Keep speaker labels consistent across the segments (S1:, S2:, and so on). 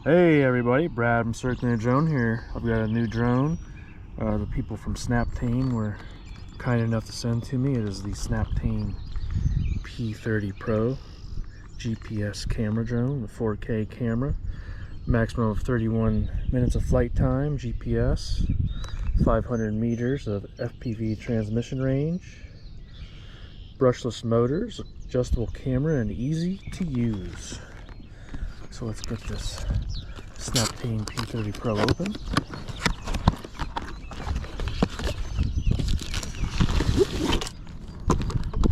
S1: Hey everybody, Brad from Circling a Drone here. I've got a new drone. The people from Snaptain were kind enough to send to me. It is the Snaptain P30 Pro GPS camera drone, the 4K camera. Maximum of 31 minutes of flight time, GPS, 500 meters of FPV transmission range, brushless motors, adjustable camera, and easy to use. So let's get this Snaptain P30 Pro open.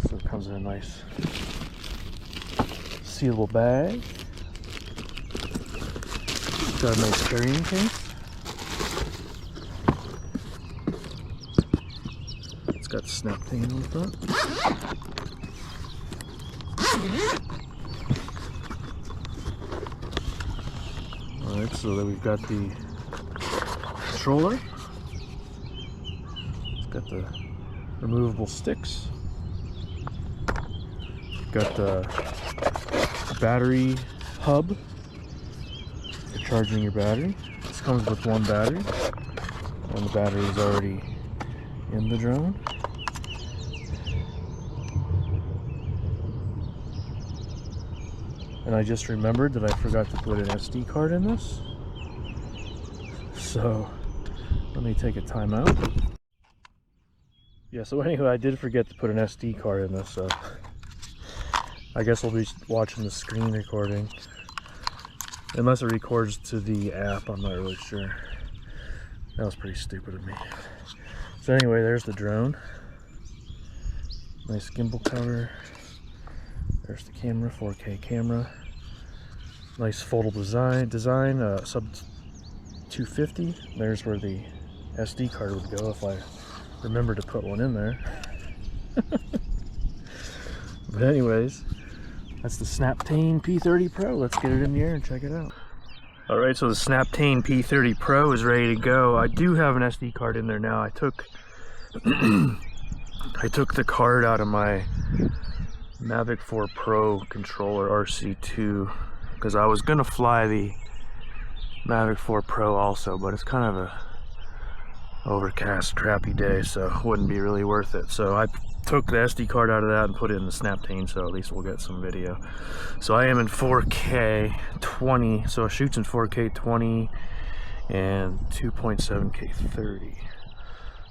S1: So it comes in a nice sealable bag. Got a nice carrying case. It's got Snaptain on the front. Alright, so then we've got the controller. It's got the removable sticks. Got the battery hub for charging your battery. This comes with one battery, and the battery is already in the drone. And I just remembered that I forgot to put an SD card in this. So let me take a time out. Yeah, so anyway, I did forget to put an SD card in this, so I guess we'll be watching the screen recording. Unless it records to the app, I'm not really sure. That was pretty stupid of me. So anyway, there's the drone. Nice gimbal cover. There's the camera, 4K camera. Nice foldable design, sub 250. There's where the SD card would go if I remember to put one in there. But anyways, that's the Snaptain P30 Pro. Let's get it in the air and check it out. Alright, so the Snaptain P30 Pro is ready to go. I do have an SD card in there now. I took I took the card out of my Mavic 4 Pro controller RC2 because I was gonna fly the Mavic 4 Pro also, but it's kind of a overcast, crappy day, so it wouldn't be really worth it. So I took the SD card out of that and put it in the Snaptain, so at least we'll get some video. So I am in 4K 20, so it shoots in 4K 20 and 2.7K 30.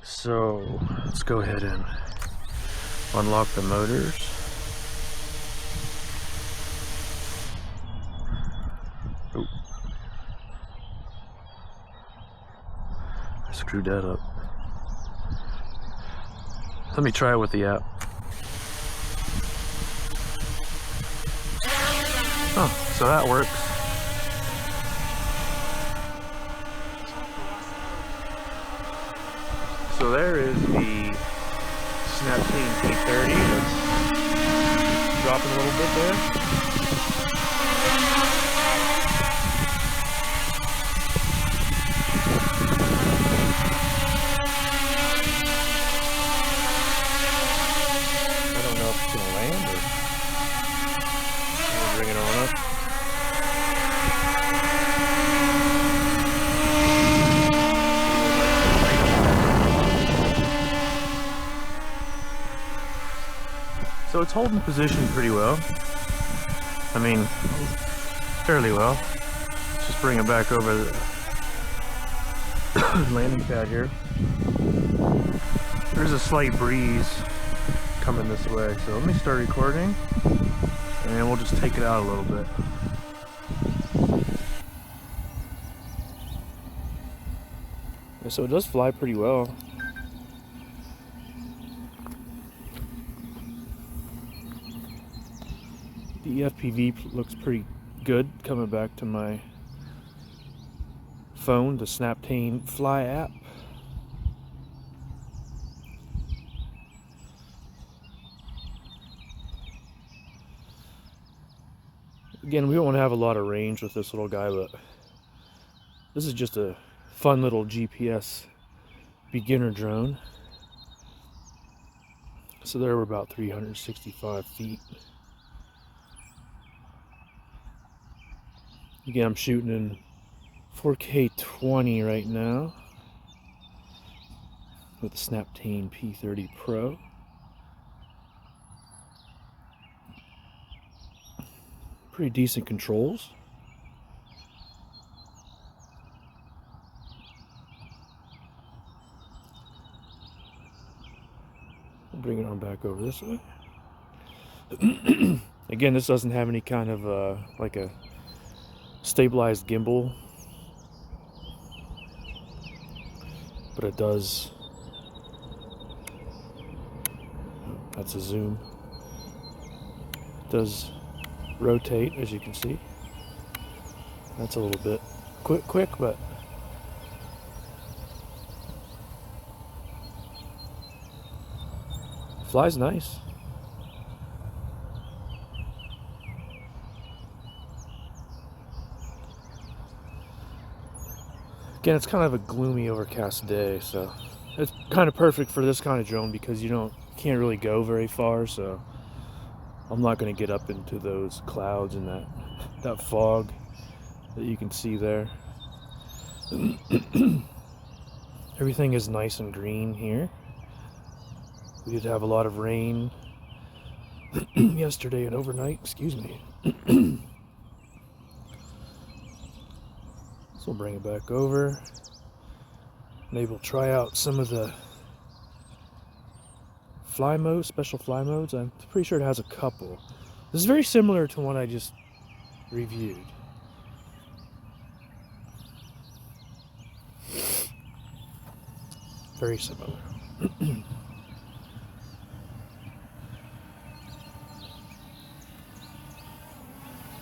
S1: So let's go ahead and unlock the motors. Oh, I screwed that up. Let me try it with the app. Oh, so that works. So there is the Snaptain P30. It's dropping a little bit there. I don't know if it's gonna land or bring it on up. So it's holding position pretty well. I mean, fairly well. Let's just bring it back over the landing pad here. There's a slight breeze coming this way, so let me start recording and then we'll just take it out a little bit. Yeah, so it does fly pretty well. The FPV looks pretty good coming back to my phone, the Snaptain Fly app. Again, we won't have a lot of range with this little guy, but this is just a fun little GPS beginner drone. So there we're about 365 feet. Again, I'm shooting in 4K 20 right now with the Snaptain P30 Pro. Pretty decent controls. I'll bring it on back over this way. Again, this doesn't have any kind of like a stabilized gimbal, but it does. That's a zoom. It does rotate, as you can see. That's a little bit quick, but flies nice. Again, it's kind of a gloomy, overcast day, so it's kind of perfect for this kind of drone because you can't really go very far. So I'm not going to get up into those clouds and that fog that you can see there. Everything is nice and green here. We did have a lot of rain yesterday and overnight, excuse me. So we'll bring it back over. Maybe we'll try out some of the fly modes, special fly modes. I'm pretty sure it has a couple. This is very similar to one I just reviewed. Very similar.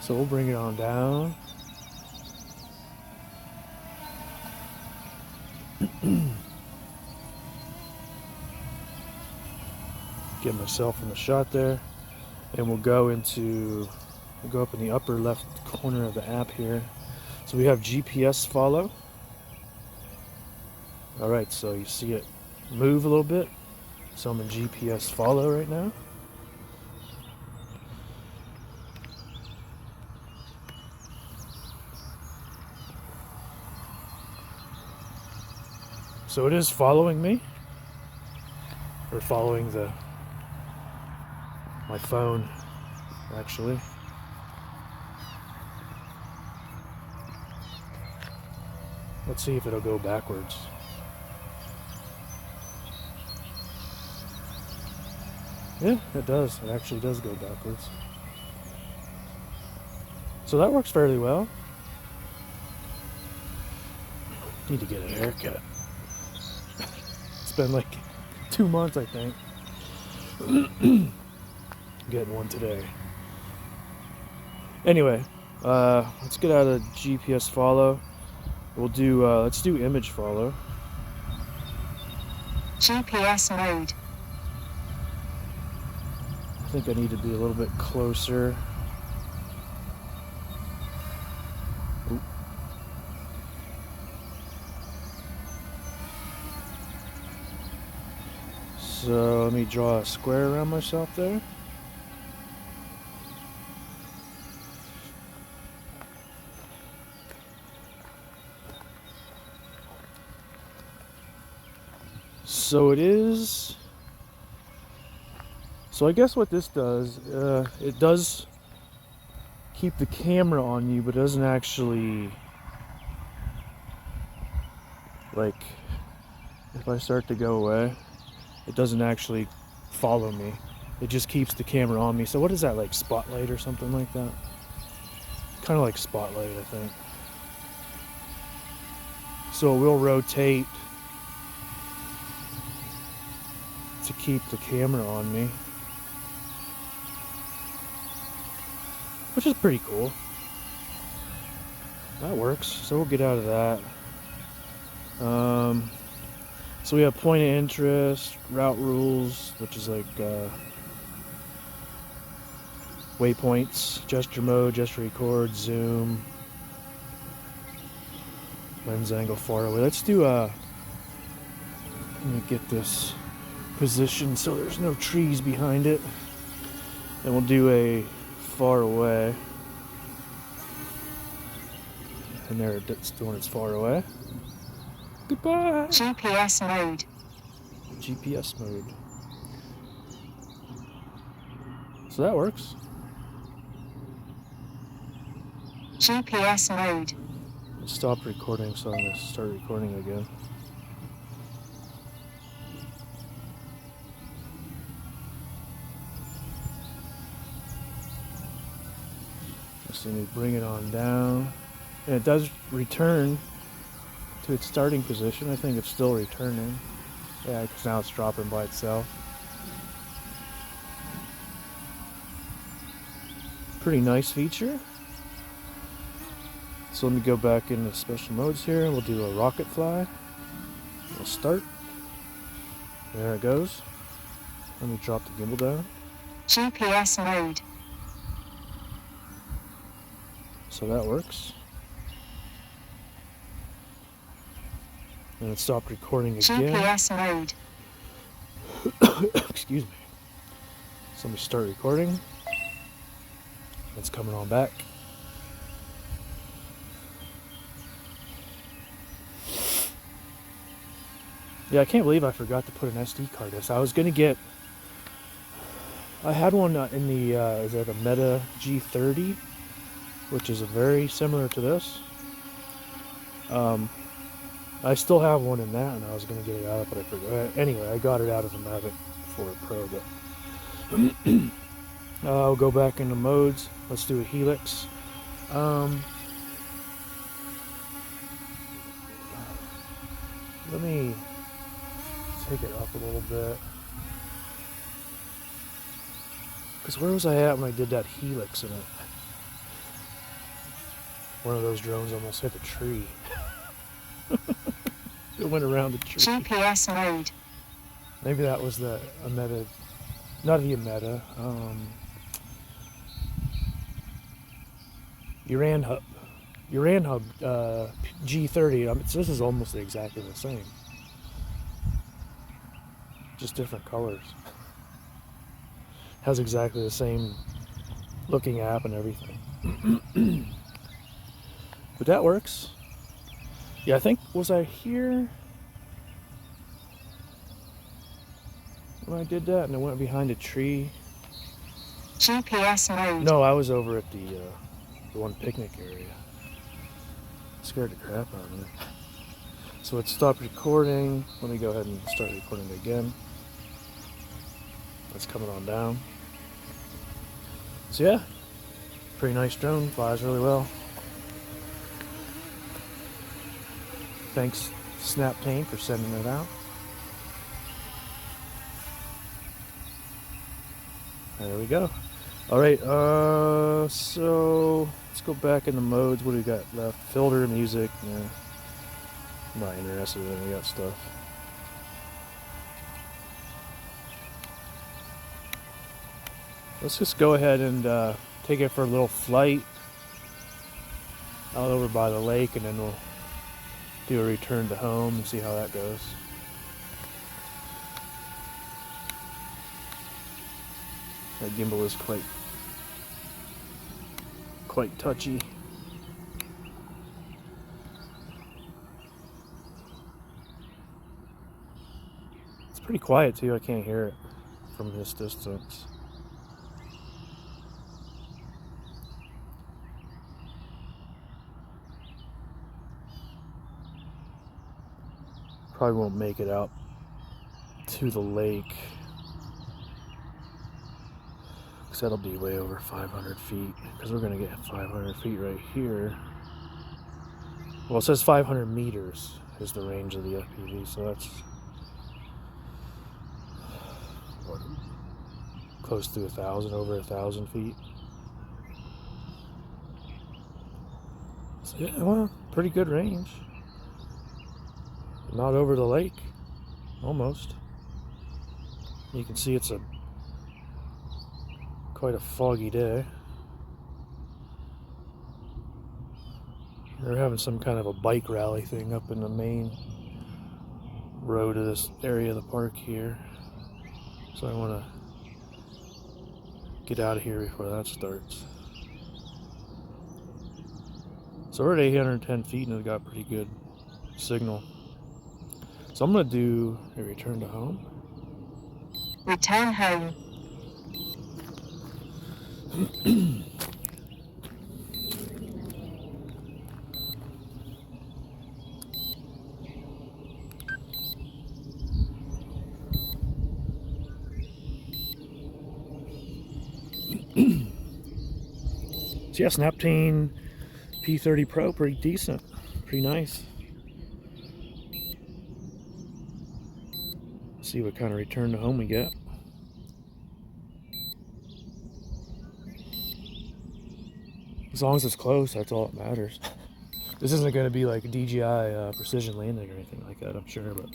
S1: So we'll bring it on down. Get myself in the shot there, and we'll go up in the upper left corner of the app here. So we have GPS follow. All right, so you see it move a little bit. So I'm in GPS follow right now. So it is following me, or following my phone, actually. Let's see if it'll go backwards. Yeah, it does. It actually does go backwards. So that works fairly well. Need to get a haircut. It's been like 2 months, I think. Getting one today. Anyway, let's get out of GPS follow. We'll do let's do image follow.
S2: GPS mode.
S1: I think I need to be a little bit closer. Oop. So let me draw a square around myself there. So it is. So I guess what this does, it does keep the camera on you, but it doesn't actually, like, if I start to go away, it doesn't actually follow me. It just keeps the camera on me. So what is that, like Spotlight or something like that? Kind of like Spotlight, I think. So it will rotate to keep the camera on me, which is pretty cool. That works. So we'll get out of that. So we have point of interest, route rules, which is like waypoints, gesture mode, gesture record, zoom, lens angle far away. Let's do let me get this position so there's no trees behind it. And we'll do a far away. And there it's doing its far away. Goodbye!
S2: GPS mode.
S1: GPS mode. So that works.
S2: GPS mode.
S1: It stopped recording, so I'm going to start recording again. So we bring it on down. And it does return to its starting position. I think it's still returning. Yeah, because now it's dropping by itself. Pretty nice feature. So let me go back into special modes here and we'll do a rocket fly. We'll start. There it goes. Let me drop the gimbal down.
S2: GPS mode.
S1: So that works. And it stopped recording again.
S2: GPS mode.
S1: Excuse me. So let me start recording. It's coming on back. Yeah, I can't believe I forgot to put an SD card in. So I was gonna get. I had one in the is that a Meta G30, which is very similar to this. I still have one in that, and I was gonna get it out, but I forgot. Anyway, I got it out of the Mavic 4 Pro, but I'll go back into modes. Let's do a helix. Let me take it up a little bit. Because where was I at when I did that helix in it? One of those drones almost hit a tree. It went around the tree.
S2: GPS mode.
S1: Maybe that was a Meta, not a Meta, Uranhub G30. So this is almost exactly the same, just different colors. Has exactly the same looking app and everything. But that works. Yeah, I think, was I here when I did that and I went behind a tree?
S2: GPS mode.
S1: No, I was over at the one picnic area. Scared the crap out of me. So it stopped recording. Let me go ahead and start recording again. That's coming on down. So yeah, pretty nice drone, flies really well. Thanks Snaptain for sending it out. There we go. Alright, so let's go back into modes. What do we got left? Filter, music. Yeah. I'm not interested in any of that stuff. Let's just go ahead and take it for a little flight out over by the lake, and then we'll do a return to home and see how that goes. That gimbal is quite touchy. It's pretty quiet too. I can't hear it from this distance. Probably won't make it out to the lake, because that'll be way over 500 feet, because we're going to get 500 feet right here. Well, it says 500 meters is the range of the FPV, so that's what, close to 1,000, over 1,000 feet. So yeah, well, pretty good range. Not over the lake, almost. You can see it's quite a foggy day. They're having some kind of a bike rally thing up in the main road of this area of the park here. So I want to get out of here before that starts. So we're at 810 feet and it's got pretty good signal. So I'm going to do a return to home.
S2: Return home.
S1: So yeah, Snaptain P30 Pro, pretty decent, pretty nice. See what kind of return to home we get. As long as it's close, that's all that matters. This isn't going to be like a DJI precision landing or anything like that, I'm sure, but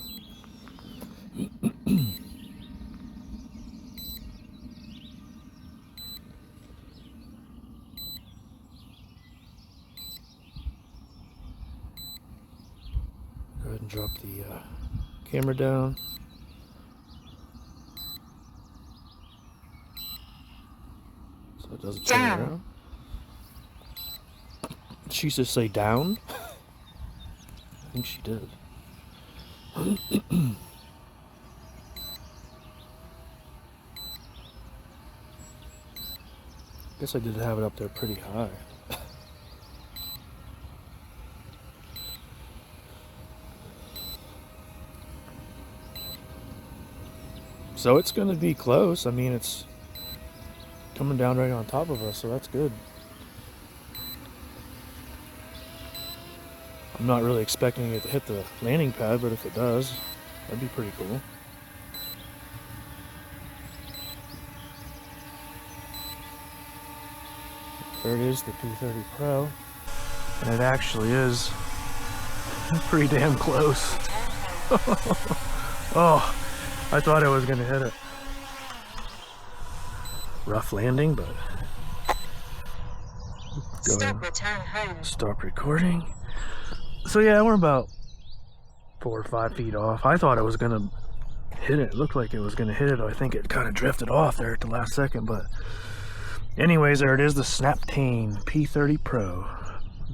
S1: go ahead and drop the camera down. So it doesn't turn
S2: Down.
S1: around. Did she just say down? I think she did. Guess I did have it up there pretty high. So it's going to be close. I mean, it's coming down right on top of us, so that's good. I'm not really expecting it to hit the landing pad, but if it does, that'd be pretty cool. There it is, the P30 Pro. And it actually is pretty damn close. Oh, I thought I was gonna hit it. Rough landing, but go ahead.
S2: Return home.
S1: Stop recording. So yeah, we're about 4 or 5 feet off. I thought it was gonna hit it. It looked like it was gonna hit it. I think it kind of drifted off there at the last second, but anyways, there it is, the Snaptain P30 Pro.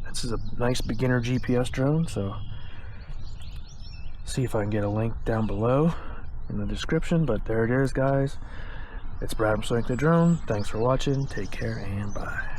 S1: This is a nice beginner GPS drone, so see if I can get a link down below in the description, but there it is, guys. It's Brad from Snaptain Drone. Thanks for watching. Take care and bye.